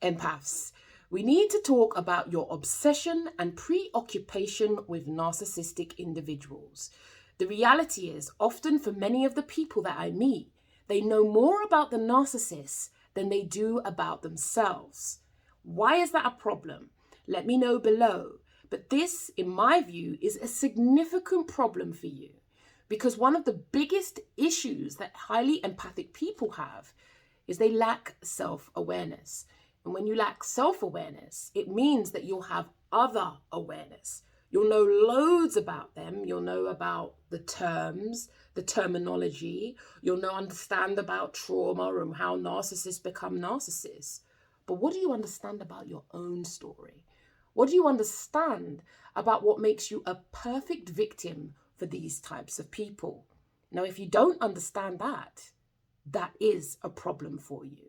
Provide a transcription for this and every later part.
Empaths, we need to talk about your obsession and preoccupation with narcissistic individuals. The reality is, often for many of the people that I meet, they know more about the narcissist than they do about themselves. Why is that a problem? Let me know below. But this, in my view, is a significant problem for you, because one of the biggest issues that highly empathic people have is they lack self-awareness. And when you lack self-awareness, it means that you'll have other awareness. You'll know loads about them. You'll know about the terms, the terminology. You'll understand about trauma and how narcissists become narcissists. But what do you understand about your own story? What do you understand about what makes you a perfect victim for these types of people? Now, if you don't understand that, that is a problem for you.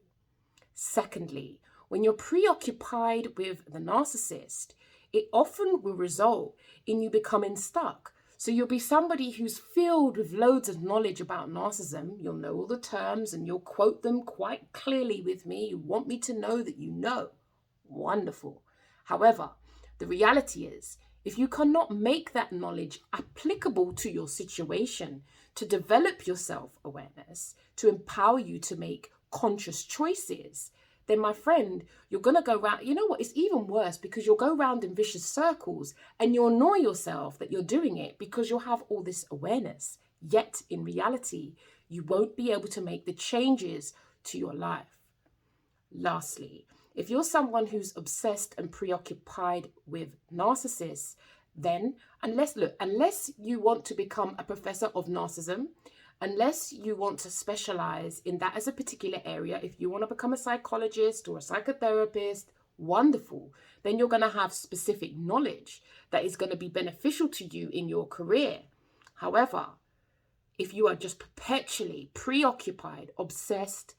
Secondly, when you're preoccupied with the narcissist, it often will result in you becoming stuck. So you'll be somebody who's filled with loads of knowledge about narcissism. You'll know all the terms and you'll quote them quite clearly with me. You want me to know that you know. Wonderful. However, the reality is, if you cannot make that knowledge applicable to your situation, to develop your self-awareness, to empower you to make conscious choices, then my friend, you're going to go round. You know what? It's even worse, because you'll go round in vicious circles and you'll annoy yourself that you're doing it because you'll have all this awareness. Yet in reality, you won't be able to make the changes to your life. Lastly, if you're someone who's obsessed and preoccupied with narcissists, then unless you want to become a professor of narcissism, unless you want to specialize in that as a particular area, if you want to become a psychologist or a psychotherapist, wonderful. Then you're going to have specific knowledge that is going to be beneficial to you in your career. However, if you are just perpetually preoccupied, obsessed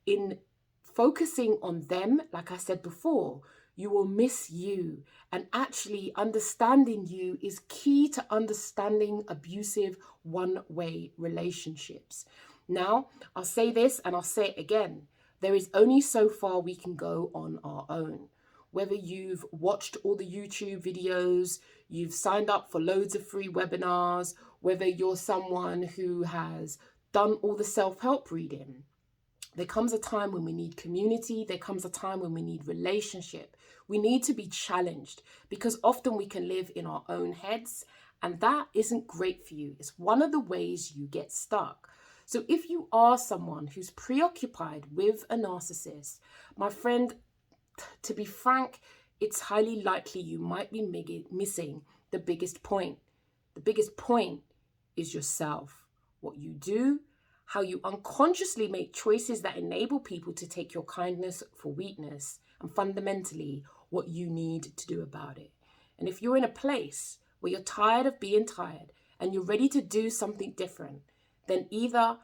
in focusing on them, like I said before, you will miss you. And actually understanding you is key to understanding abusive one-way relationships. Now, I'll say this and I'll say it again. There is only so far we can go on our own. Whether you've watched all the YouTube videos, you've signed up for loads of free webinars, whether you're someone who has done all the self-help reading, there comes a time when we need community. There comes a time when we need relationship. We need to be challenged, because often we can live in our own heads, and that isn't great for you. It's one of the ways you get stuck. So if you are someone who's preoccupied with a narcissist, my friend, to be frank, it's highly likely you might be missing the biggest point. The biggest point is yourself. What you do, how you unconsciously make choices that enable people to take your kindness for weakness, and fundamentally what you need to do about it. And if you're in a place where you're tired of being tired and you're ready to do something different, then either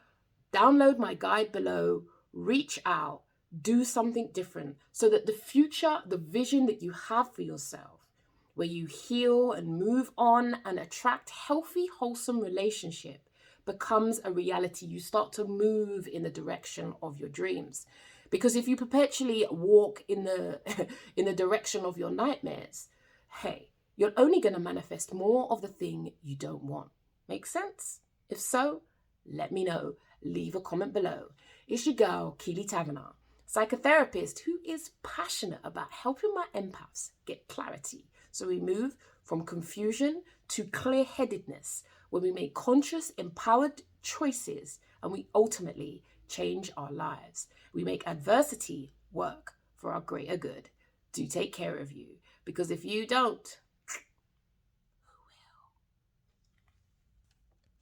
download my guide below, reach out, do something different, so that the future, the vision that you have for yourself, where you heal and move on and attract healthy, wholesome relationship, becomes a reality. You start to move in the direction of your dreams. Because if you perpetually walk in the in the direction of your nightmares, hey, you're only going to manifest more of the thing you don't want. Make sense? If so, let me know. Leave a comment below. It's your girl, Keely Taverner, psychotherapist who is passionate about helping my empaths get clarity. So we move from confusion to clear-headedness, when we make conscious, empowered choices and we ultimately change our lives. We make adversity work for our greater good. Do take care of you, because if you don't,